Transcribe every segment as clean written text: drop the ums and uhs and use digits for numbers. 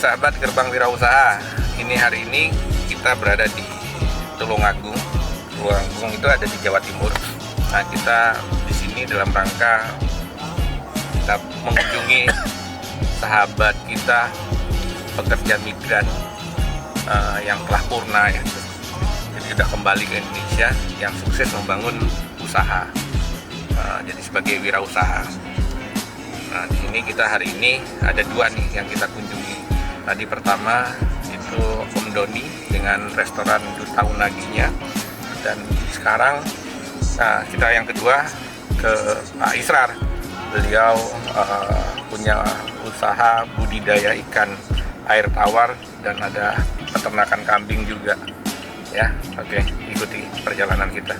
sahabat Gerbang Wirausaha. Hari ini kita berada di Tulungagung. Tulungagung itu ada di Jawa Timur. Nah, kita di sini dalam rangka kita mengunjungi sahabat kita pekerja migran yang telah purna ya. Jadi sudah kembali ke Indonesia yang sukses membangun usaha. Jadi sebagai wirausaha. Nah, di sini kita hari ini ada dua nih yang kita kunjungi. Tadi pertama itu Om Doni dengan restoran Duta Unaginya, dan sekarang kita yang kedua ke Pak Israr. Beliau punya usaha budidaya ikan air tawar dan ada peternakan kambing juga. Ya, oke, ikuti perjalanan kita.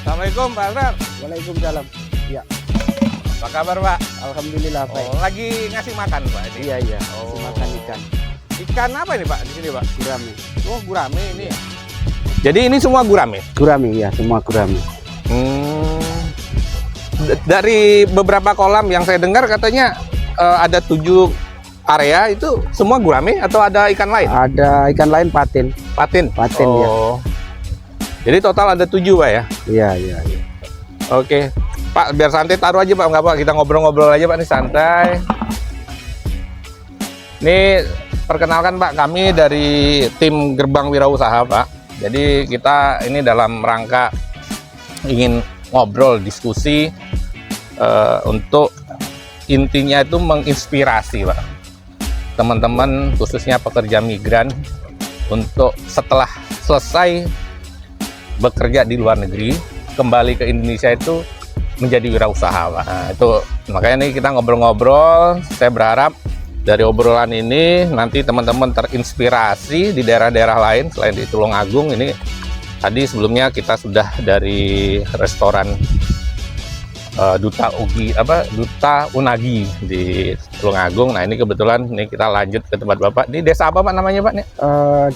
Assalamualaikum Pak Israr. Waalaikumsalam. Ya. Apa kabar Pak? Alhamdulillah baik. Oh, lagi ngasih makan Pak ini? Iya. Oh. Ngasih makan ikan. Ikan apa ini Pak di sini Pak? Gurame. Oh, gurame ini. Jadi ini semua gurame? Gurame ya, semua gurame. Dari beberapa kolam yang saya dengar katanya ada 7 area itu semua gurame atau ada ikan lain? Ada ikan lain patin. Patin? Patin ya. Jadi total ada 7 Pak ya? Iya. Oke. Pak, biar santai taruh aja Pak, nggak Pak? Kita ngobrol-ngobrol aja Pak, nih santai. Nih, perkenalkan Pak, kami dari tim Gerbang Wirausaha Pak. Jadi kita ini dalam rangka ingin ngobrol, diskusi untuk intinya itu menginspirasi Pak teman-teman, khususnya pekerja migran, untuk setelah selesai bekerja di luar negeri, kembali ke Indonesia itu menjadi wirausaha Pak. Nah, itu makanya nih kita ngobrol-ngobrol. Saya berharap dari obrolan ini nanti teman-teman terinspirasi di daerah-daerah lain selain di Tulungagung. Ini tadi sebelumnya kita sudah dari restoran Duta Unagi di Tulungagung. Nah, ini kebetulan nih kita lanjut ke tempat Bapak. Ini desa apa Pak namanya Pak nih?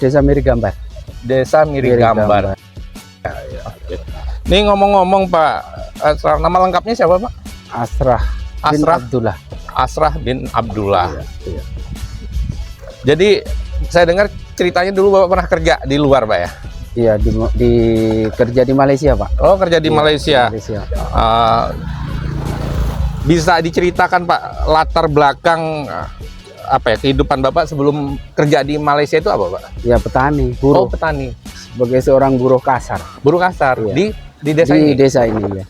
Desa Mirigambar. Desa Mirigambar. Ya. Ini ngomong-ngomong Pak, nama lengkapnya siapa Pak? Asrah bin Abdullah. Asrah bin Abdullah. Iya. Jadi saya dengar ceritanya dulu Bapak pernah kerja di luar Pak ya? Iya, kerja di Malaysia Pak. Oh, kerja di Malaysia. Malaysia. Bisa diceritakan Pak latar belakang apa ya kehidupan Bapak sebelum kerja di Malaysia itu apa Pak? Ya, petani, buruh. Oh, petani. Sebagai seorang buruh kasar. Buruh kasar. Iya. Di desa ini? Di desa ini ya.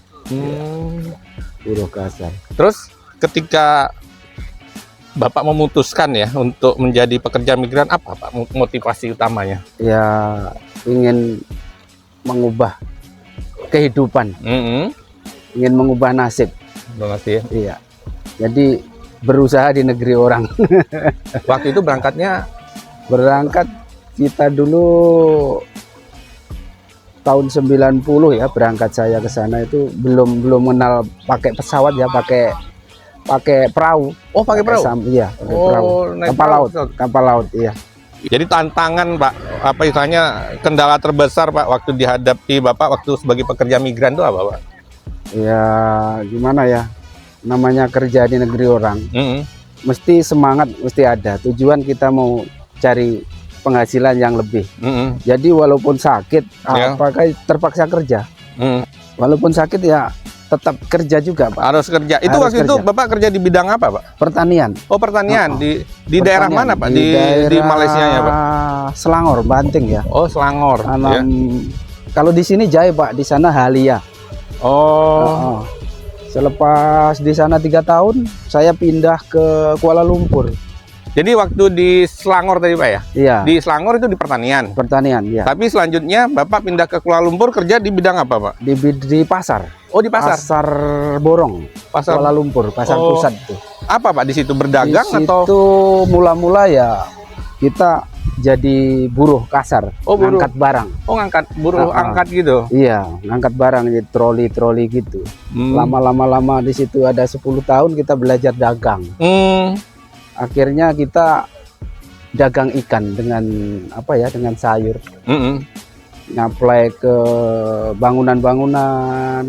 Buruh kasar. Terus ketika Bapak memutuskan ya untuk menjadi pekerja migran, apa Pak motivasi utamanya? Ya, ingin mengubah kehidupan. Ingin mengubah nasib. Makasih ya. Iya. Jadi berusaha di negeri orang. Waktu itu berangkat kita dulu tahun 90 ya, berangkat saya ke sana itu belum kenal pakai pesawat ya, pakai perahu. Oh, pakai perahu. Iya, pakai perahu. Kapal laut, iya. Jadi tantangan Pak, apa istilahnya kendala terbesar Pak waktu dihadapi Bapak waktu sebagai pekerja migran itu apa Pak? Ya, gimana ya? Namanya kerja di negeri orang. Mesti semangat, mesti ada. Tujuan kita mau cari penghasilan yang lebih. Jadi walaupun sakit, apakah terpaksa kerja. Walaupun sakit ya tetap kerja juga Pak. Harus kerja. Itu waktu itu Bapak kerja di bidang apa Pak? Pertanian. Oh, pertanian. Di daerah mana Pak? Di Malaysia ya Pak? Selangor, Banting ya. Oh, Selangor. Ya. Kalau di sini jahe Pak, di sana halia. Selepas di sana 3 tahun, saya pindah ke Kuala Lumpur. Jadi waktu di Selangor tadi Pak ya? Iya. Di Selangor itu di pertanian. Pertanian, ya. Tapi selanjutnya Bapak pindah ke Kuala Lumpur kerja di bidang apa Pak? Di pasar. Oh di pasar? Pasar Borong, Pasar Kuala Lumpur, pasar pusat itu. Apa Pak di situ berdagang Di atau? situ mula-mula ya kita jadi buruh kasar, Oh, buruh. ngangkat barang. Oh ngangkat buruh angkat gitu? Iya, ngangkat barang jadi troli-troli gitu. Hmm. Lama di situ ada 10 tahun kita belajar dagang. Akhirnya kita dagang ikan dengan apa ya, dengan sayur. Nyaplai ke bangunan-bangunan,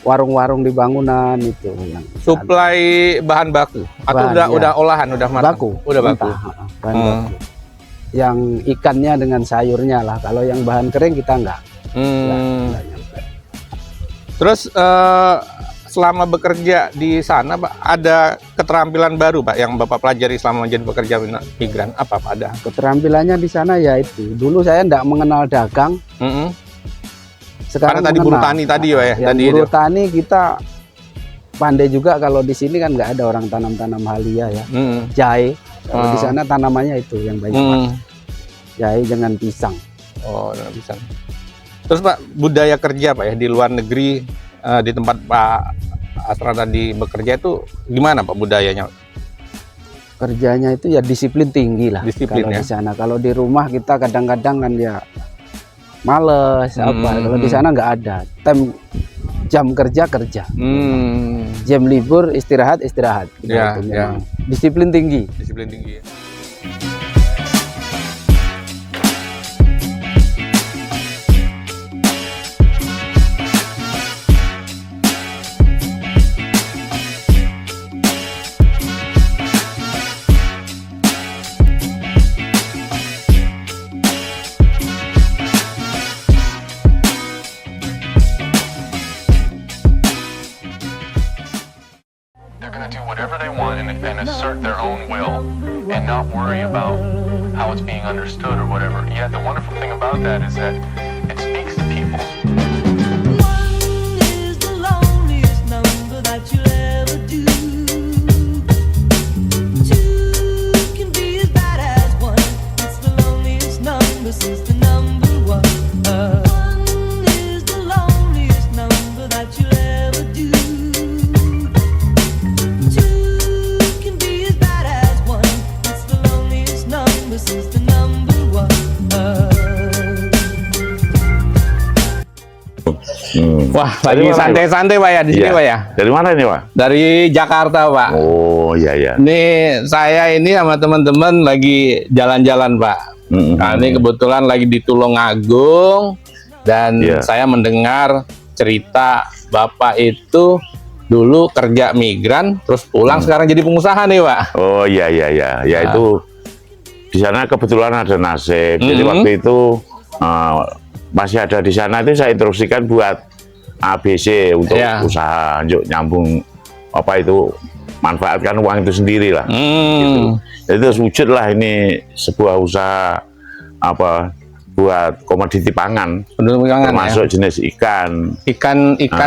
warung-warung di bangunan itu yang Suplai bahan baku atau udah olahan, udah matang? baku. Udah baku. Bahan baku. Yang ikannya dengan sayurnya lah. Kalau yang bahan kering kita enggak. Enggak nyampe. Terus selama bekerja di sana Pak, ada keterampilan baru Pak yang Bapak pelajari selama menjadi pekerja migran? Apa Pak ada? Keterampilannya di sana ya itu. Dulu saya enggak mengenal dagang. Sekarang karena tadi buruh tani tadi ya. Yang buruh tani kita pandai juga. Kalau di sini kan nggak ada orang tanam-tanam halia ya. Jahe. Kalau di sana tanamannya itu yang banyak. Jahe dengan pisang. Oh, dengan pisang. Terus Pak, budaya kerja Pak ya di luar negeri, di tempat Pak Astra tadi bekerja itu gimana Pak budayanya? Kerjanya itu ya disiplin tinggi lah. Disiplin kalau ya. Di sana. Kalau di rumah kita kadang-kadang kan ya males apa. Kalau di sana nggak ada. Jam kerja. Jam libur istirahat. Ya, Gitu, ya. Disiplin tinggi. Disiplin tinggi ya. Do whatever they want and assert their own will and not worry about how it's being understood or whatever. Yet the wonderful thing about that is that it speaks to people. One is the loneliest number that you'll ever do. Two can be as bad as one. It's the loneliest number since the number one. One is the loneliest number that you'll ever do. Since the number one. Wah, lagi santai-santai Pak ya di sini Pak ya. Dari mana ini Pak? Dari Jakarta Pak. Oh iya. Nih saya ini sama teman-teman lagi jalan-jalan Pak. Nah, ini kebetulan lagi di Tulungagung dan saya mendengar cerita Bapak itu dulu kerja migran terus pulang sekarang jadi pengusaha nih Pak. Oh iya. Ya itu di sana kebetulan ada nasib. Jadi waktu itu masih ada di sana itu saya instruksikan buat ABC untuk usaha, untuk nyambung apa itu manfaatkan uang itu sendiri lah. Gitu. Jadi terus wujud lah ini sebuah usaha apa buat komoditi pangan, termasuk jenis ikan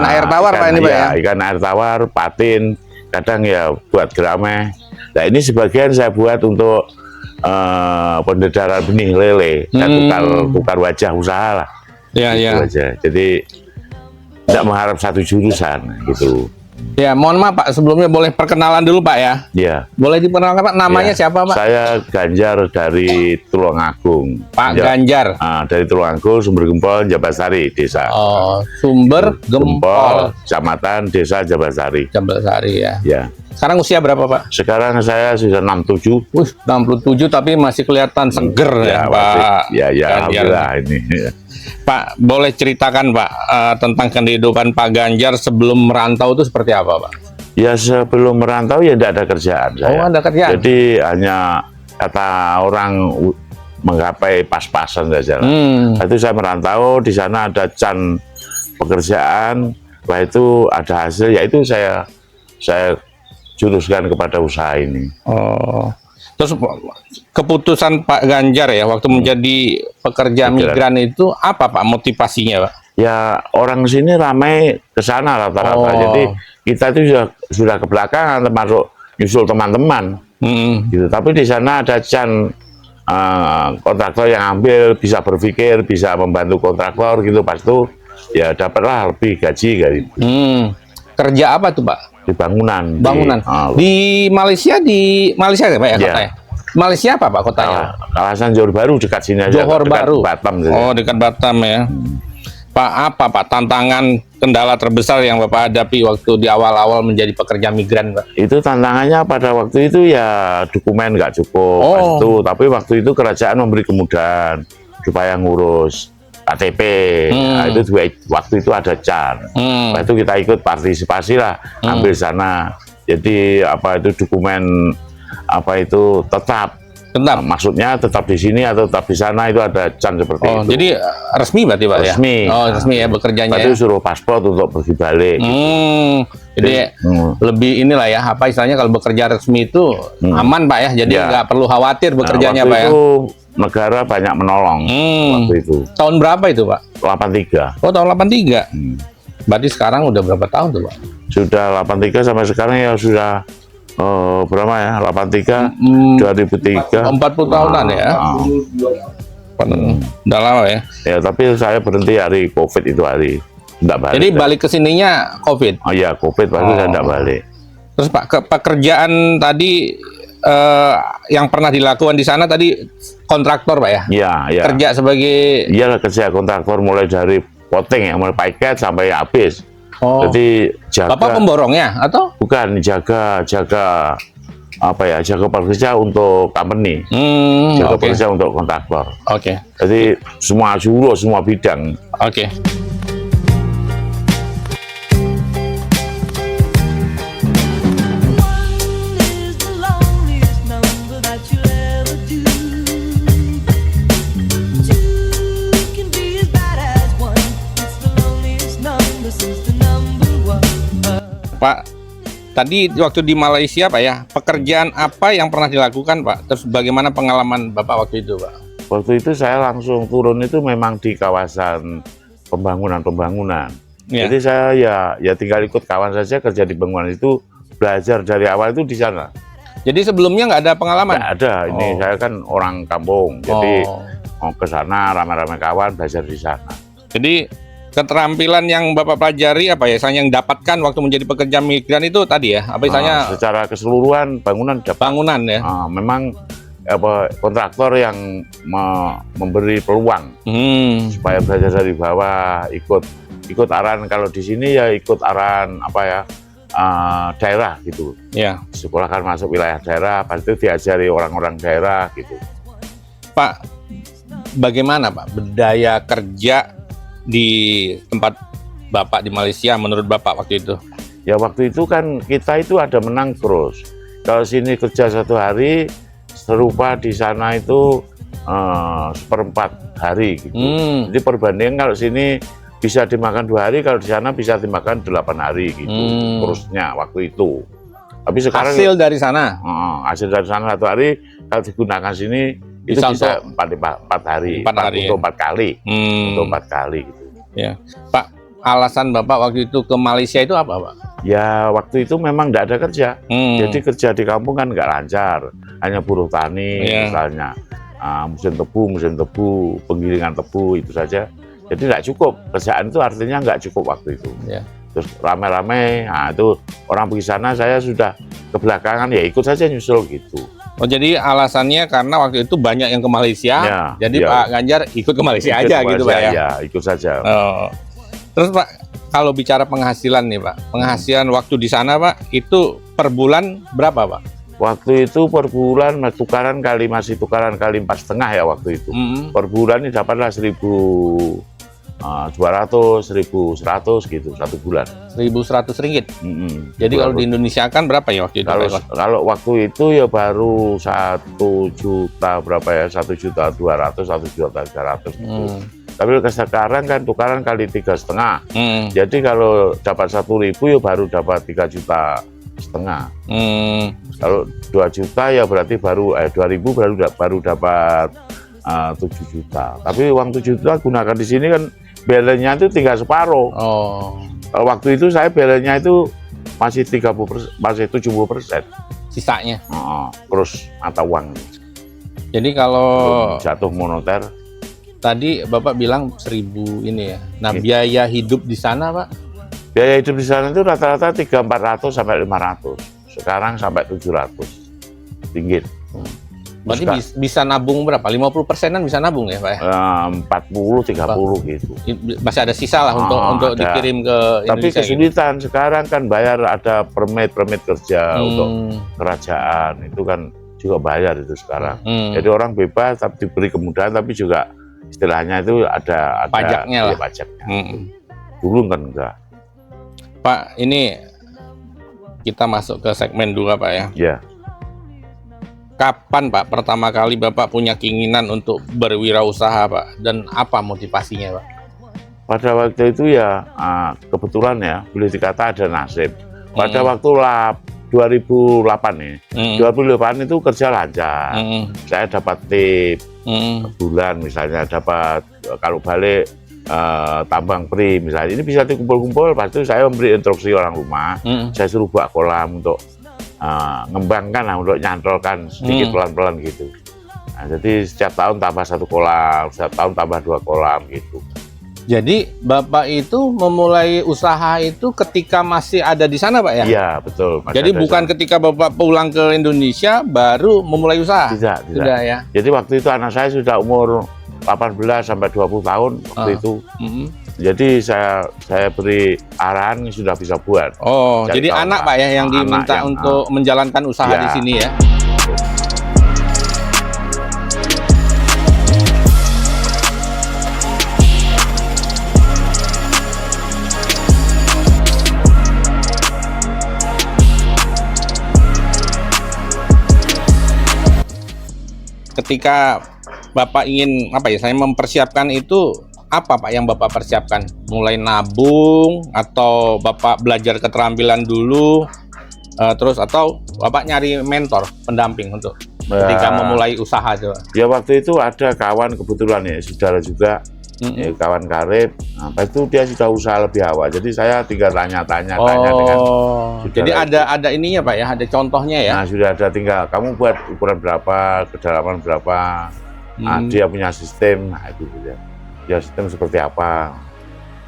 air tawar Pak ini Pak ya. Ikan air tawar, patin, kadang ya buat gerameh. Nah ini sebagian saya buat untuk pendedaran benih lele, tukar wajah usaha lah. Gitu aja. Jadi tidak mengharap satu jurusan gitu. Ya, mohon maaf Pak, sebelumnya boleh perkenalan dulu Pak ya? Iya. Boleh diperkenalkan Pak, namanya siapa Pak? Saya Ganjar dari Tulungagung. Pak Ganjar. Dari Tulungagung, Sumber Gempol, Jabasari, desa. Oh, Sumber Gempol, Kecamatan, Desa Jabasari. Jabasari ya. Ya. Sekarang usia berapa Pak? Sekarang saya sudah 67. 67 tapi masih kelihatan seger ya Pak. Ya, alhamdulillah ini. Pak, boleh ceritakan Pak tentang kehidupan Pak Ganjar sebelum merantau itu seperti apa Pak? Ya sebelum merantau ya tidak ada kerjaan. Oh, ada kerjaan. Jadi hanya kata orang menggapai pas-pasan saja. Itu saya merantau, di sana ada can pekerjaan, setelah itu ada hasil, yaitu saya juruskan kepada usaha ini. Oh, terus keputusan Pak Ganjar ya waktu menjadi pekerja migran itu apa Pak motivasinya Pak? Ya orang sini ramai ke sana rata-rata. Jadi kita itu sudah ke belakangan termasuk nyusul teman-teman. gitu. Tapi di sana ada Chan kontraktor yang ambil, bisa berpikir, bisa membantu kontraktor gitu, pas itu ya dapatlah lebih gaji gitu. Kerja apa tuh Pak? Di bangunan. Bangunan. Di Malaysia ya Pak ya Iya. kotanya? Malaysia apa Pak kotanya? Kawasan Johor Bahru dekat sini aja. Johor dekat Bahru. Batam. Gitu. Oh, dekat Batam ya. Pak, apa Pak tantangan kendala terbesar yang Bapak hadapi waktu di awal-awal menjadi pekerja migran, Pak? Itu tantangannya pada waktu itu ya dokumen nggak cukup. Pas itu, tapi waktu itu kerajaan memberi kemudahan supaya ngurus KTP. Nah, itu juga waktu itu ada Chan. Nah, itu kita ikut partisipasi lah, ambil sana. Jadi apa itu dokumen apa itu tetap. Maksudnya tetap di sini atau tetap di sana, itu ada Chan seperti itu. Jadi resmi berarti Pak ya? Resmi. Oh, resmi ya bekerjanya. Itu suruh paspor untuk pergi balik. Jadi lebih inilah ya, apa istilahnya kalau bekerja resmi itu aman Pak ya, jadi nggak perlu khawatir bekerjanya waktu Pak ya. itu negara banyak menolong waktu itu. Tahun berapa itu Pak? 83. Oh tahun 83. Berarti sekarang udah berapa tahun tuh Pak? Sudah 83 sampai sekarang ya sudah berapa ya? 83, 2003. 40 tahunan ya. Udah lama ya. Ya tapi saya berhenti hari COVID itu hari. Nggak balik. Jadi balik ke sininya COVID. Oh iya COVID baru saya nggak balik. Terus Pak, pekerjaan tadi yang pernah dilakukan di sana tadi kontraktor Pak ya? Iya, iya. Kerja sebagai Iyalah kerja kontraktor mulai dari potting ya, mulai paket sampai habis. Jadi jaga. Bapak pemborongnya atau? Bukan, jaga apa ya? Jaga pekerja untuk company. Jaga pekerja untuk kontraktor. Oke. Jadi semua juru, semua bidang. Oke. Pak, tadi waktu di Malaysia Pak ya, pekerjaan apa yang pernah dilakukan Pak? Terus bagaimana pengalaman Bapak waktu itu Pak? Waktu itu saya langsung turun itu memang di kawasan pembangunan. Ya. Jadi saya ya tinggal ikut kawan saja kerja di bangunan itu, belajar dari awal itu di sana. Jadi sebelumnya nggak ada pengalaman? Nggak ada, ini saya kan orang kampung, jadi mau ke sana rame-rame kawan belajar di sana. Jadi keterampilan yang Bapak pelajari apa ya, yang dapatkan waktu menjadi pekerja migran itu tadi ya, apa misalnya secara keseluruhan bangunan dapat. Bangunan ya. Memang apa kontraktor yang memberi peluang supaya belajar dari bawah, ikut arahan. Kalau di sini ya ikut arahan apa ya, daerah gitu. Ya. Sekolah kan masuk wilayah daerah, pas itu diajari orang-orang daerah gitu. Pak, bagaimana Pak budaya kerja di tempat Bapak di Malaysia menurut Bapak waktu itu? Ya waktu itu kan kita itu ada menang terus. Kalau sini kerja 1 hari, serupa di sana itu 1/4 hari gitu. Jadi perbandingan kalau sini bisa dimakan 2 hari, kalau di sana bisa dimakan 8 hari gitu. Terusnya waktu itu. Tapi sekarang hasil dari sana? Hasil dari sana 1 hari, kalau digunakan sini itu bisa 4 hari. 4 hari untuk ya? 4 kali. Untuk 4 kali gitu. Ya, Pak, alasan Bapak waktu itu ke Malaysia itu apa, Pak? Ya, waktu itu memang tidak ada kerja. Jadi kerja di kampung kan nggak lancar. Hanya buruh tani misalnya. Musim tebu, penggilingan tebu, itu saja. Jadi nggak cukup. Kerjaan itu artinya nggak cukup waktu itu. Terus rame-rame, itu orang pergi sana, saya sudah ke belakangan, ya ikut saja nyusul gitu. Oh, jadi alasannya karena waktu itu banyak yang ke Malaysia, jadi Pak Ganjar ikut ke Malaysia aja gitu Pak ya? Ya, ikut saja. Terus Pak, kalau bicara penghasilan nih Pak, penghasilan waktu di sana Pak, itu per bulan berapa Pak? Waktu itu per bulan masih tukaran kali 4,5 ya waktu itu. Per bulan ini dapatlah 1.200, 1.100 gitu satu bulan. 1.100 ringgit. Jadi kalau di Indonesia kan berapa ya waktu itu? Kalau waktu itu ya baru 1 juta berapa ya, 1.200.000, 1.300.000 gitu. Tapi sekarang kan tukaran kali 3,5. Jadi kalau dapat 1.000 ya baru dapat 3,5 juta. Kalau 2 juta ya berarti baru 2.000 baru dapat 7 juta. Tapi uang 7 juta gunakan di sini kan balance-nya itu tinggal separuh. Waktu itu saya balance-nya itu masih 30%, masih 70%. Sisanya. Terus mata uang. Jadi kalau Belum jatuh moneter. tadi Bapak bilang 1.000 ini ya. Nah, biaya hidup di sana, Pak? Biaya hidup di sana itu rata-rata 300-400 sampai 500. Sekarang sampai 700 ringgit. Berarti bisa nabung berapa? 50%-an bisa nabung ya, Pak ya? 40-30 gitu. Masih ada sisa lah untuk ada. dikirim ke Tapi Indonesia. kesulitan sekarang kan bayar ada permit kerja untuk kerajaan itu kan juga bayar itu sekarang. Jadi orang bebas tapi diberi kemudahan, tapi juga istilahnya itu ada pajaknya lah. Pajaknya. Dulu kan enggak. Pak, ini kita masuk ke segmen 2, Pak ya. Ya. Kapan, Pak, pertama kali Bapak punya keinginan untuk berwirausaha, Pak? Dan apa motivasinya, Pak? Pada waktu itu ya kebetulan ya, boleh dikata ada nasib. Pada waktu 2008 nih, 2008 itu kerja lancar. Saya dapat tip bulan misalnya, dapat kalau balik tambang pri misalnya. Ini bisa dikumpul-kumpul, pasti saya memberi instruksi orang rumah. Saya suruh buat kolam untuk ngembangkan lah, untuk nyantolkan sedikit pelan-pelan gitu. Nah, jadi setiap tahun tambah 1 kolam, setiap tahun tambah 2 kolam gitu. Jadi Bapak itu memulai usaha itu ketika masih ada di sana, Pak ya? Iya, betul. Jadi bukan ketika Bapak pulang ke Indonesia baru memulai usaha? Tidak. Sudah ya? Jadi waktu itu anak saya sudah umur 18 sampai 20 tahun waktu itu. Jadi saya beri arahan sudah bisa buat. Oh, jadi anak Pak ya yang diminta untuk menjalankan usaha di sini ya? Ketika Bapak ingin saya mempersiapkan itu, apa Pak yang Bapak persiapkan? Mulai nabung atau Bapak belajar keterampilan dulu, terus atau Bapak nyari mentor, pendamping untuk ketika memulai usaha itu? Ya waktu itu ada kawan kebetulan ya, saudara juga, kawan karib. Nah, itu dia sudah usaha lebih awal. Jadi saya tinggal tanya-tanya dengan. Jadi ada ininya Pak ya, ada contohnya ya? Nah sudah ada, tinggal kamu buat ukuran berapa, kedalaman berapa. Nah, dia punya sistem, nah itu ya sistem seperti apa.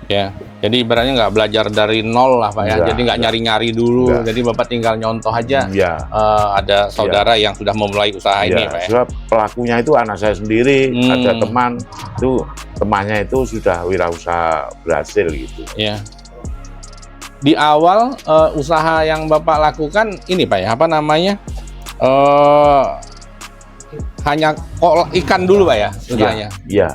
Ya, jadi ibaratnya nggak belajar dari nol lah Pak ya, jadi nggak nyari-nyari dulu, jadi Bapak tinggal nyontoh aja. Ada saudara yang sudah memulai usaha ini Pak ya. Sebab pelakunya itu anak saya sendiri, ada teman, itu temannya itu sudah wirausaha berhasil gitu. Ya. Di awal usaha yang Bapak lakukan ini Pak ya, apa namanya? Hanya ikan dulu Pak ya, usahanya? Iya,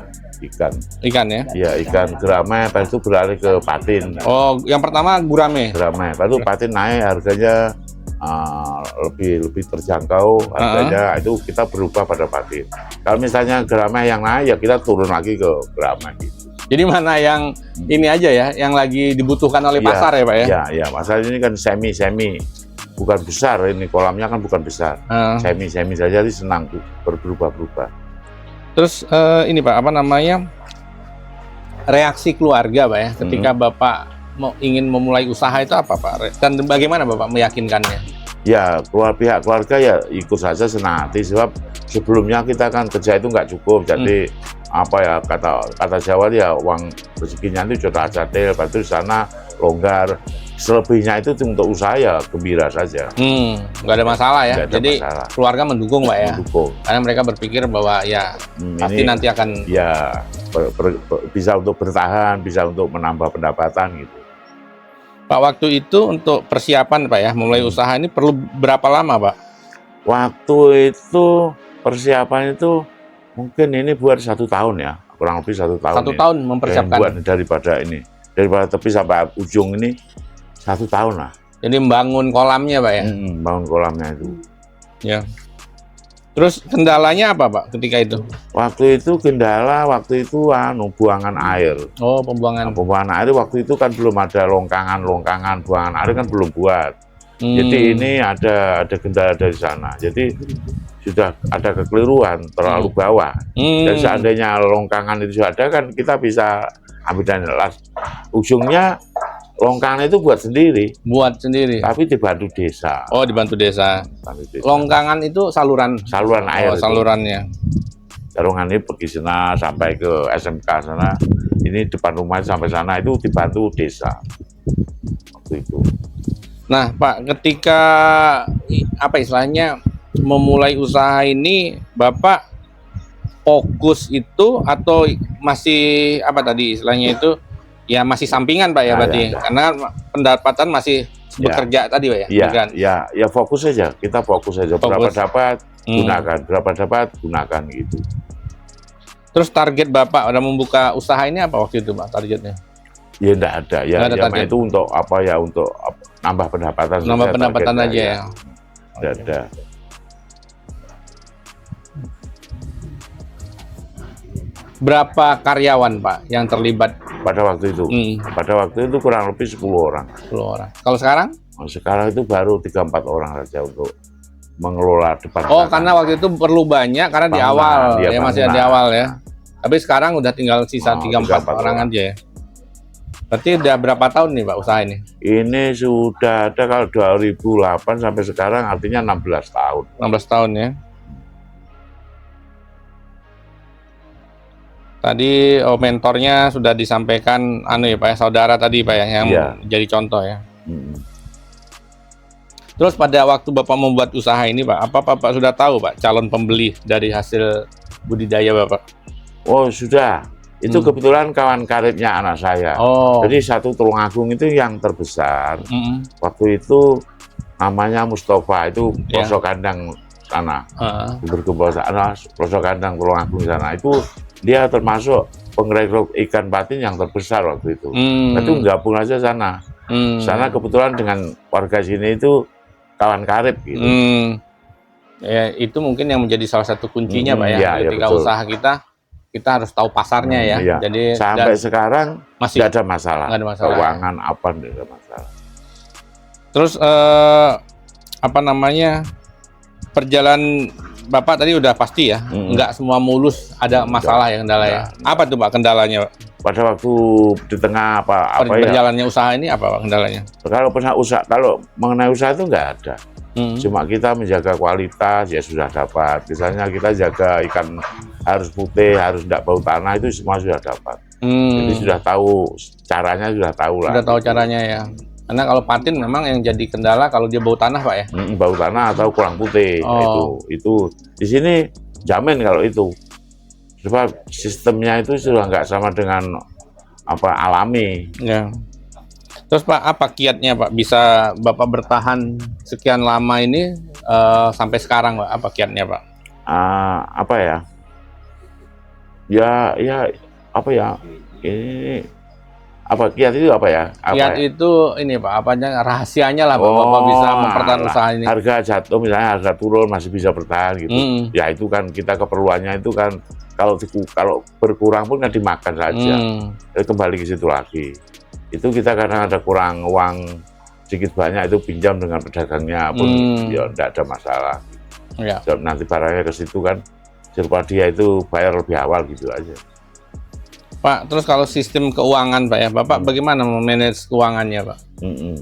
ikan ya? Iya, ikan gurame, pas itu beralih ke patin. Oh, yang pertama gurame? Gurame, pas itu patin naik harganya lebih terjangkau harganya, itu kita berubah pada patin. Kalau misalnya gurame yang naik, ya kita turun lagi ke gurame gitu. Jadi mana yang ini aja ya, yang lagi dibutuhkan oleh pasar ya Pak ya? Iya, pasar ini kan semi. Bukan besar, ini kolamnya kan bukan besar. Semi saja, jadi senang berubah-ubah. Terus ini Pak, apa namanya, reaksi keluarga Pak ya, ketika Bapak ingin memulai usaha itu apa Pak? Dan bagaimana Bapak meyakinkannya? Ya, pihak keluarga ya ikut saja senang hati, sebab sebelumnya kita kan kerja itu nggak cukup, jadi kata Jawa ya uang rezekinya itu jodoh ajatil, lepas itu di sana longgar. Selebihnya itu untuk usaha ya gembira saja. Nggak ada masalah ya. Jadi keluarga mendukung Pak ya. Mendukung. Karena mereka berpikir bahwa ya pasti nanti akan bisa untuk bertahan, bisa untuk menambah pendapatan gitu. Pak, waktu itu untuk persiapan Pak ya, memulai usaha ini perlu berapa lama Pak? Waktu itu persiapan itu mungkin ini buat 1 tahun ya, kurang lebih 1 tahun. 1 tahun mempersiapkan. Buat daripada tepi sampai ujung ini 1 tahun lah. Jadi membangun kolamnya Pak ya? Bangun kolamnya itu. Ya. Terus kendalanya apa Pak ketika itu? Waktu itu buangan air. Oh, pembuangan. Pembuangan air waktu itu kan belum ada longkangan buangan air kan belum buat. Jadi ini ada kendala dari sana. Jadi sudah ada kekeliruan terlalu bawah. Dan seandainya longkangan itu sudah ada kan kita bisa ambil dan ujungnya Longkangan itu buat sendiri, Buat sendiri. tapi dibantu desa. Oh, dibantu desa. Bantu desa. Longkangan itu saluran. Saluran air. Oh, itu. salurannya. Terowongan ini pergi sana sampai ke SMK sana. Ini depan rumah sampai sana itu dibantu desa. Waktu itu. Nah, Pak, ketika apa istilahnya memulai usaha ini, Bapak fokus itu atau masih apa tadi istilahnya itu ya masih sampingan Pak ya Ya, berarti ya. karena pendapatan masih bekerja tadi Pak ya. Iya, Kan? ya fokus saja. Kita fokus saja. Berapa Fokus. dapat Hmm. gunakan, berapa dapat gunakan gitu. Terus target Bapak udah membuka usaha ini apa waktu itu Pak targetnya? Ya enggak ada. Ya, Nggak ada ya target. itu untuk apa ya? Untuk nambah pendapatan. Nambah saja pendapatan targetnya, aja ya. Enggak ada. Berapa karyawan Pak yang terlibat Pada waktu itu. Pada waktu itu kurang lebih 10 orang. 10 orang? Kalau sekarang? Nah, sekarang itu baru 3-4 orang saja untuk mengelola depan. Oh, belakang. karena waktu itu perlu banyak karena di Bangunan, awal iya, ya masih bangunan. di awal ya. Tapi sekarang udah tinggal sisa Oh, 3-4 3-4 orang orang. aja ya. Berarti udah berapa tahun nih Pak usaha ini? Ini sudah ada kalau 2008 sampai sekarang artinya 16 tahun. 16 tahun ya. Tadi mentornya sudah disampaikan anu ya Pak ya, saudara tadi Pak ya yang Iya. jadi contoh ya. Mm. Terus pada waktu Bapak membuat usaha ini Pak, apa Bapak sudah tahu Pak calon pembeli dari hasil budidaya Bapak? Oh sudah, itu kebetulan kawan karibnya anak saya. Oh. Jadi satu Tulungagung itu yang terbesar. Mm-mm. Waktu itu namanya Mustafa, itu Ya. pelosok kandang sana. Ah. Berkebun sana, pelosok kandang Tulungagung sana. Itu dia termasuk pengrekrut ikan patin yang terbesar waktu itu. Itu gabung aja sana. Sana kebetulan dengan warga sini itu kawan karib gitu. Ya, itu mungkin yang menjadi salah satu kuncinya Pak ya. Iya, iya, Ketika betul. usaha kita harus tahu pasarnya ya. Iya. Jadi Sampai dan sekarang masih nggak ada masalah. nggak ada masalah. Keuangan apa nggak ada masalah. terus apa namanya? Perjalanan Bapak tadi udah pasti ya, nggak semua mulus, ada masalah ya kendala ya. Apa tuh Pak kendalanya Pak? Pada waktu di tengah apa ya? Berjalannya usaha ini apa Pak kendalanya? Kalau pernah usaha, kalau mengenai usaha itu nggak ada. Hmm. Cuma kita menjaga kualitas ya sudah dapat. Misalnya kita jaga ikan harus putih, harus tidak bau tanah, itu semua sudah dapat. Jadi sudah tahu caranya, sudah tahu lah. Udah tahu caranya ya. Karena kalau patin memang yang jadi kendala kalau dia bau tanah Pak ya. Bau tanah atau kurang putih. Oh. Itu di sini jamin kalau itu. Sebab sistemnya itu sudah nggak sama dengan apa alami. Ya. Terus Pak, apa kiatnya Pak bisa Bapak bertahan sekian lama ini sampai sekarang Pak? Apa kiatnya Pak? Apa ya? Ya apa ya? Ini apa kiat itu apa ya? Apa Kiat ya? itu ini Pak, apanya rahasianya lah Pak, Bapak bisa mempertahankan alah. usaha ini. Harga jatuh misalnya harga turun masih bisa bertahan gitu. Hmm. Ya itu kan kita keperluannya itu kan kalau berkurang pun kan dimakan saja. Kembali ke situ lagi. Itu kita kadang ada kurang uang sedikit banyak itu pinjam dengan pedagangnya pun ya tidak ada masalah. Ya. Nanti barangnya ke situ kan daripada dia itu bayar lebih awal gitu aja. Pak, terus kalau sistem keuangan Pak ya, Bapak bagaimana memanage keuangannya Pak?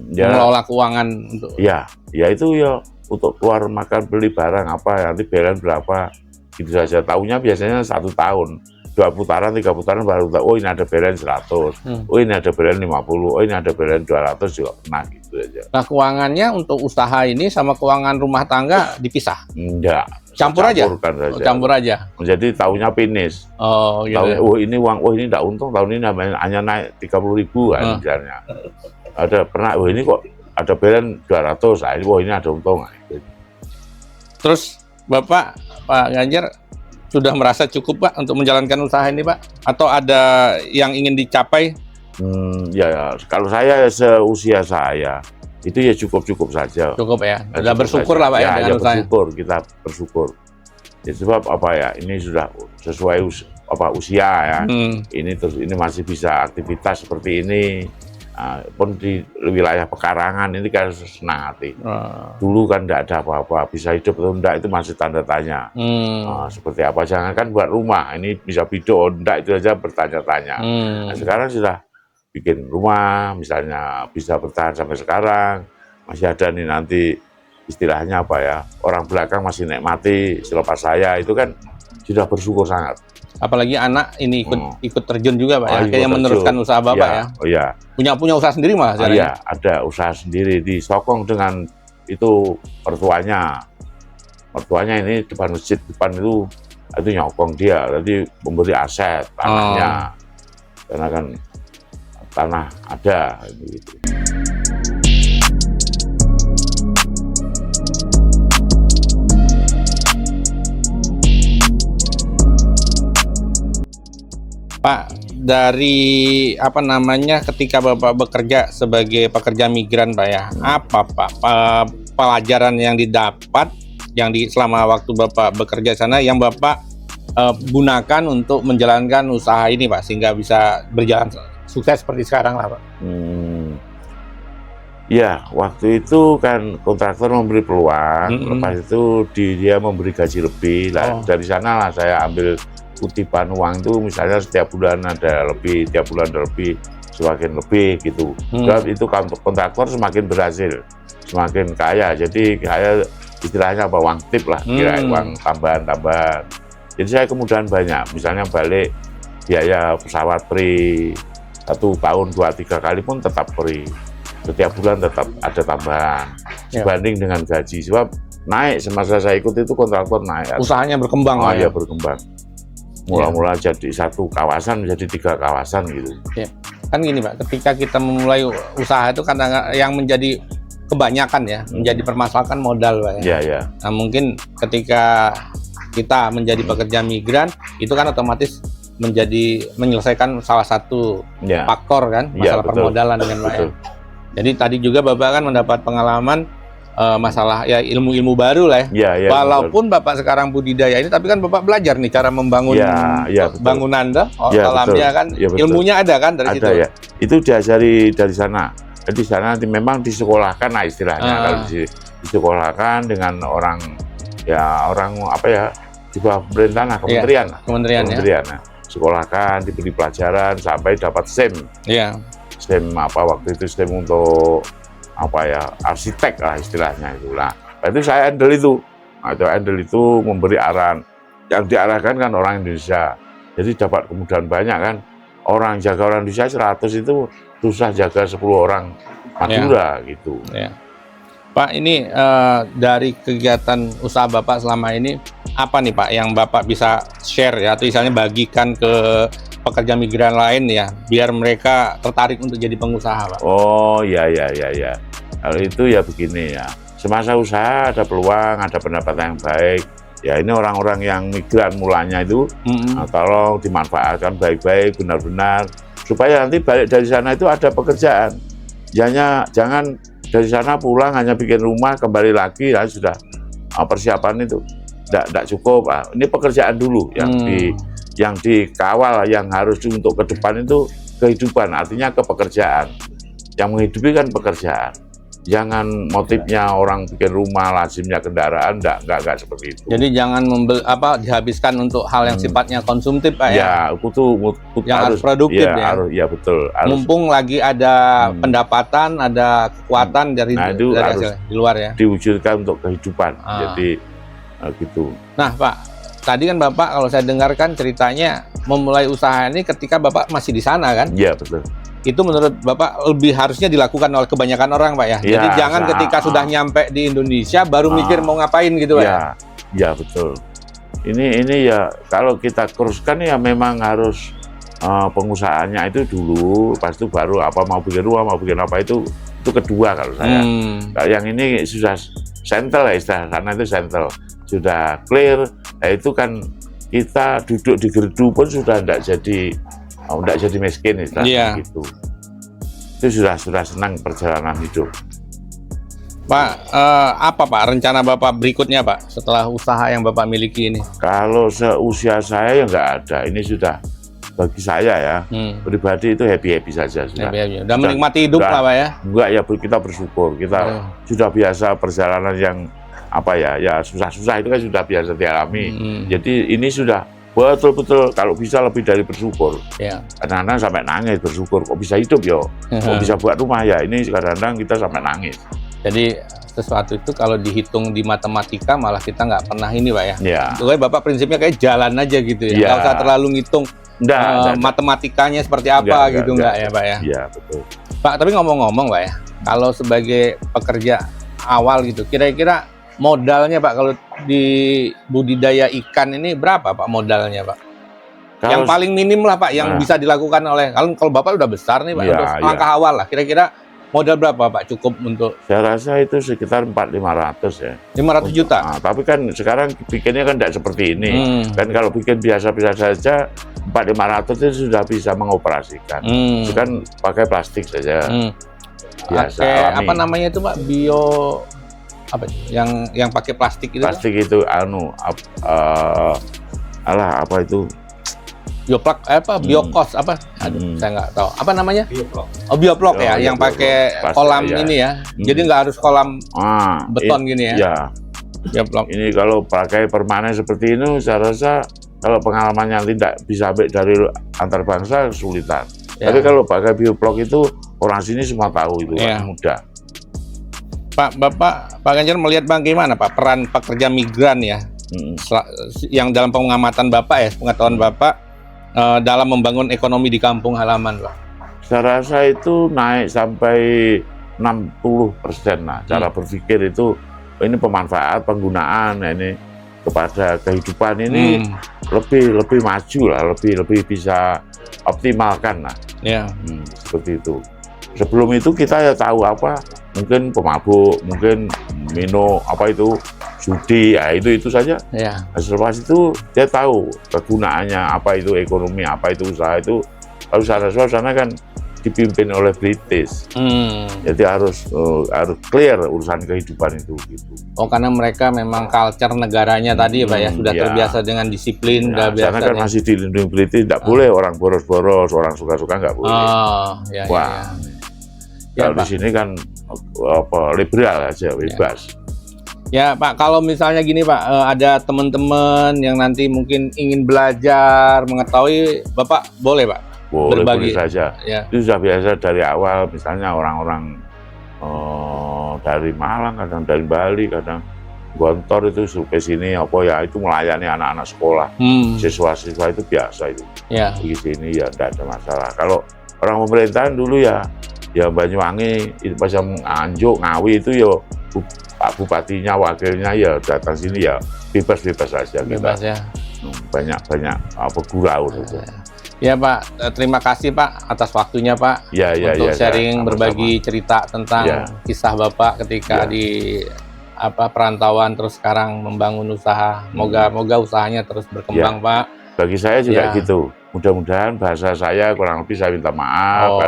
Ya, Mengelola keuangan untuk ya itu ya untuk keluar makan beli barang apa nanti balance berapa gitu saja. Tahunya biasanya 1 tahun 2 putaran 3 putaran baru tahu, oh ini ada balance 100, oh ini ada balance 50, oh ini ada balance 200 juga pernah gitu aja. Nah, keuangannya untuk usaha ini sama keuangan rumah tangga dipisah. Enggak, Campur aja? campurkan saja. Campur aja. Jadi tahunya finish. Oh, gitu. Tahun, oh ini uang, oh ini enggak untung tahun ini hanya naik 30.000 kan misalnya. Ada pernah, oh ini kok ada balance 200, oh ini ada untung. Terus Bapak, Pak Ganjar sudah merasa cukup Pak untuk menjalankan usaha ini Pak? Atau ada yang ingin dicapai? Ya, kalau saya seusia saya itu ya cukup saja. Cukup ya. Ya, Sudah cukup bersyukur saja. lah Pak ya, dengan usahanya. bersyukur, kita bersyukur. Ya, sebab apa ya, ini sudah sesuai usia ya. Ini terus ini masih bisa aktivitas seperti ini. Pun di wilayah pekarangan ini kan senang hati. Dulu kan tidak ada apa-apa, bisa hidup atau enggak itu masih tanda tanya. Seperti apa, jangan kan buat rumah, ini bisa bidon, enggak itu aja bertanya-tanya. Nah, sekarang sudah bikin rumah, misalnya bisa bertahan sampai sekarang, masih ada nih nanti istilahnya apa ya, orang belakang masih nikmati selepas saya, itu kan sudah bersyukur sangat. Apalagi anak ini ikut terjun juga Pak ya, ikut kayaknya meneruskan terjun. usaha Bapak ya. Oh iya. Punya usaha sendiri malah sekarang Iya, ada usaha sendiri, disokong dengan itu mertuanya. Mertuanya ini depan masjid, depan itu nyokong dia, jadi memberi aset tanahnya. Karena kan tanah ada gitu. Pak, dari apa namanya ketika Bapak bekerja sebagai pekerja migran Pak ya, apa Pak pelajaran yang didapat selama waktu Bapak bekerja sana yang Bapak gunakan untuk menjalankan usaha ini Pak, sehingga bisa berjalan sukses seperti sekarang lah Pak? Ya, waktu itu kan kontraktor memberi peluang, lepas itu dia memberi gaji lebih, dari sana lah saya ambil kutipan uang itu, misalnya setiap bulan ada lebih, tiap bulan ada lebih, semakin lebih gitu. Dan itu kontraktor semakin berhasil, semakin kaya. Jadi kaya istilahnya apa, uang tip lah, kira uang tambahan. Jadi saya kemudahan banyak, misalnya balik biaya pesawat free, 1 tahun 2-3 kali pun tetap free. Setiap bulan tetap ada tambahan, sebanding dengan gaji. Sebab naik, semasa saya ikut itu kontraktor naik. Usahanya berkembang. Ya berkembang. Mula-mula jadi 1 kawasan menjadi 3 kawasan gitu. Ya. Kan gini Pak, ketika kita memulai usaha itu kadang yang menjadi kebanyakan ya, menjadi permasalahan modal Pak ya. Iya. Nah mungkin ketika kita menjadi pekerja migran, itu kan otomatis menyelesaikan salah satu faktor kan, masalah permodalan dengan Pak ya. Jadi tadi juga Bapak kan mendapat pengalaman masalah ya ilmu-ilmu baru lah ya. Walaupun Bapak sekarang budidaya ini, tapi kan Bapak belajar nih cara membangun bangunan kolamnya kan, ilmunya ada kan dari situ. Ya. Itu diajari dari sana. Jadi di sana nanti memang disekolahkan lah istilahnya. Kalau disekolahkan dengan orang apa ya, di bawah pemerintahan lah, kementerian ya. Nah, sekolahkan, diberi pelajaran sampai dapat STEM. Iya. STEM apa waktu itu, STEM untuk apa ya, arsitek lah istilahnya itulah. Nah, itu saya handle itu. Nah, itu memberi arahan. Yang diarahkan kan orang Indonesia. Jadi dapat kemudahan banyak kan. Jaga orang Indonesia 100 itu susah jaga 10 orang Madura gitu. Ya. Pak, ini dari kegiatan usaha Bapak selama ini, apa nih Pak yang Bapak bisa share ya, atau misalnya bagikan ke pekerja migran lain ya, biar mereka tertarik untuk jadi pengusaha Pak? Oh iya. Kalau itu ya begini ya, semasa usaha ada peluang, ada pendapatan yang baik. Ya ini orang-orang yang migran mulanya itu, tolong dimanfaatkan baik-baik, benar-benar, supaya nanti balik dari sana itu ada pekerjaan. Jangan dari sana pulang hanya bikin rumah, kembali lagi, ya sudah persiapan itu tidak cukup. Ini pekerjaan dulu yang dikawal, yang harus untuk ke depan itu kehidupan, artinya kepekerjaan. Yang menghidupi kan pekerjaan. Jangan motifnya orang bikin rumah, lazimnya kendaraan, enggak seperti itu. Jadi jangan dihabiskan untuk hal yang sifatnya konsumtif Pak ya. Yang harus produktif ya. Ya betul. Mumpung lagi ada pendapatan, ada kekuatan dari harus di luar ya. Diwujudkan untuk kehidupan. Jadi gitu. Nah Pak, tadi kan Bapak kalau saya dengarkan ceritanya memulai usaha ini ketika Bapak masih di sana kan? Iya betul. Itu menurut Bapak lebih harusnya dilakukan oleh kebanyakan orang Pak ya? Jadi jangan ketika sudah nyampe di Indonesia baru mikir mau ngapain gitu Pak ya? Ya betul. Ini ya kalau kita teruskan ya memang harus pengusahanya itu dulu, pas itu baru mau bikin rumah, mau bikin apa itu kedua kalau saya. Kalau yang ini sudah sentel ya istilah karena itu sentel, sudah clear, itu kan kita duduk di gerdu pun sudah tidak jadi miskin istilahnya gitu. Itu sudah senang perjalanan hidup. Pak, apa Pak rencana Bapak berikutnya Pak setelah usaha yang Bapak miliki ini? Kalau seusia saya ya nggak ada. Ini sudah bagi saya ya pribadi itu happy saja sudah. Udah menikmati hidup lah Pak ya? Enggak ya, kita bersyukur. Kita sudah biasa perjalanan yang apa ya susah-susah itu kan sudah biasa dialami. Jadi ini sudah betul-betul kalau bisa lebih dari bersyukur. Ya. Kadang-kadang sampai nangis bersyukur kok bisa hidup yo, kok bisa buat rumah ya. Ini kadang-kadang kita sampai nangis. Jadi sesuatu itu kalau dihitung di matematika malah kita nggak pernah ini Pak ya. Ya. Pokoknya Bapak prinsipnya kayak jalan aja gitu ya. Ya. Nggak usah terlalu ngitung Enggak. matematikanya seperti apa gitu nggak ya Pak ya. Iya betul. Pak, tapi ngomong-ngomong Pak ya, kalau sebagai pekerja awal gitu, kira-kira modalnya Pak kalau di budidaya ikan ini berapa Pak modalnya Pak? Yang paling minim lah Pak yang bisa dilakukan oleh kalau Bapak udah besar nih Pak, Ya, untuk langkah awal lah, kira-kira modal berapa Pak cukup untuk? Saya rasa itu sekitar 400-500 ya. 500 juta? Nah, tapi kan sekarang bikinnya kan tidak seperti ini. Kan kalau bikin biasa-biasa saja 400-500 itu sudah bisa mengoperasikan. Itu kan pakai plastik saja. Biasa, alami. Apa namanya itu Pak? Apa yang pakai plastik itu? Plastik itu apa itu? Biokos apa? Aduh, saya nggak tahu. Apa namanya? Bioplok. Oh, bioplok ya, yang pakai Plastik, kolam ya. ini ya. Jadi nggak harus kolam beton gini ya. Ya. Bioplok. Ini kalau pakai permanen seperti ini, saya rasa kalau pengalamannya tidak bisa ambil dari antar bangsa kesulitan. Ya. Tapi kalau pakai bioplok itu orang sini semua tahu itu Ya. mudah. Pak Ganjar melihat bagaimana Pak peran pekerja migran ya, yang dalam pengamatan Bapak ya, pengetahuan Bapak dalam membangun ekonomi di kampung halaman Pak? Saya rasa itu naik sampai 60% lah. Cara berpikir itu ini pemanfaat penggunaan ini kepada kehidupan ini lebih maju lah, lebih bisa optimalkan lah. Ya. Seperti itu. Sebelum itu kita ya tahu apa, mungkin pemabuk, mungkin minum apa itu judi, ya itu saja. Ya. Setelah itu dia tahu kegunaannya apa itu ekonomi, apa itu usaha itu. Kalau sana kan dipimpin oleh British, jadi harus clear urusan kehidupan itu gitu. Oh, karena mereka memang culture negaranya tadi Pak ya, sudah terbiasa dengan disiplin, udah biasa. Sana kan masih dilindungi British, tidak boleh orang boros-boros, orang suka-suka nggak boleh. Ya, Wah, ya, kalau di sini kan liberal aja, bebas. Ya Pak, kalau misalnya gini Pak, ada teman-teman yang nanti mungkin ingin belajar, mengetahui, Bapak boleh Pak? Boleh berbagi saja. Ya. Itu sudah biasa dari awal, misalnya orang-orang dari Malang, kadang dari Bali, kadang Gontor itu sampai sini apa ya, itu melayani anak-anak sekolah, siswa-siswa itu biasa itu. Ya. Di sini ya tidak ada masalah. Kalau orang pemerintahan dulu ya Banyuwangi, itu pas yang Nganjuk, Ngawi itu ya Pak Bupatinya, wakilnya ya datang sini ya bebas-bebas saja. Bebas ya. Banyak gurau gitu. Ya Pak, terima kasih Pak atas waktunya Pak untuk sharing, berbagi cerita tentang kisah Bapak ketika di perantauan terus sekarang membangun usaha. Moga usahanya terus berkembang Pak. Bagi saya juga gitu. Mudah-mudahan bahasa saya kurang lebih saya minta maaf.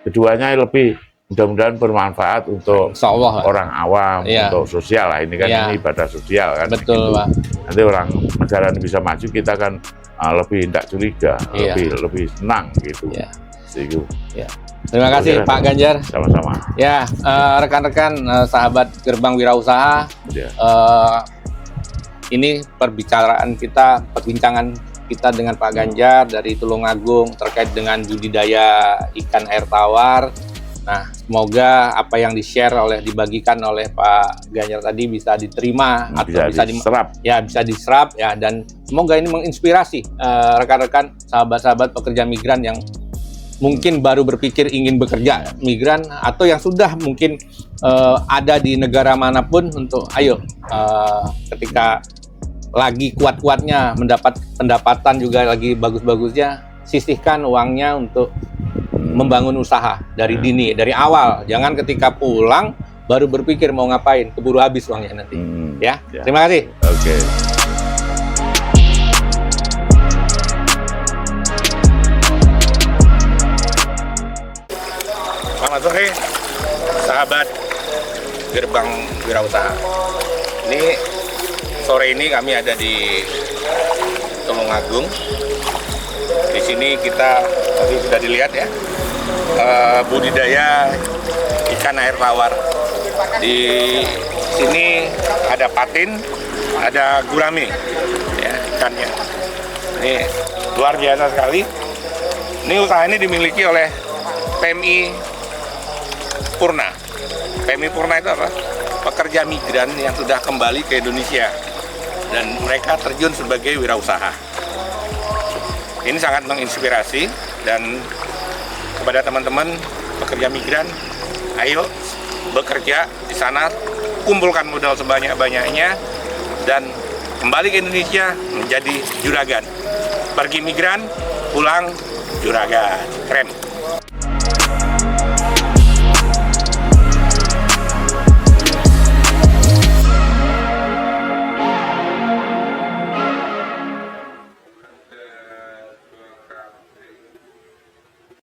Keduanya lebih mudah-mudahan bermanfaat untuk orang awam, untuk sosial lah. Ini kan ini ibadah sosial kan. Betul gitu. Pak. Nanti orang negara ini bisa maju, kita kan lebih tidak curiga, lebih senang gitu. Ya. Terima kasih Pak Ganjar. Sama-sama. Ya, rekan-rekan sahabat Gerbang Wirausaha, ini perbincangan kita dengan Pak Ganjar dari Tulungagung terkait dengan budidaya ikan air tawar. Nah, semoga apa yang dibagikan oleh Pak Ganjar tadi bisa diterima atau bisa diserap. Bisa diserap ya, dan semoga ini menginspirasi rekan-rekan sahabat-sahabat pekerja migran yang mungkin baru berpikir ingin bekerja migran atau yang sudah mungkin ada di negara manapun untuk ketika lagi kuat-kuatnya mendapat pendapatan juga lagi bagus-bagusnya, sisihkan uangnya untuk membangun usaha dari dini, dari awal. Jangan ketika pulang baru berpikir mau ngapain, keburu habis uangnya nanti. Ya. Terima kasih. Oke. Selamat sore, sahabat Gerbang Wirausaha. Ini sore ini kami ada di Tulungagung. Di sini kita tadi sudah dilihat ya, budidaya ikan air tawar. Di sini ada patin, ada gurame. ikannya. Ini luar biasa sekali. Ini usaha ini dimiliki oleh PMI Purna. PMI Purna itu apa? Pekerja migran yang sudah kembali ke Indonesia dan mereka terjun sebagai wirausaha. Ini sangat menginspirasi, dan kepada teman-teman pekerja migran, ayo bekerja di sana, kumpulkan modal sebanyak-banyaknya dan kembali ke Indonesia menjadi juragan. Pergi migran, pulang juragan. Keren.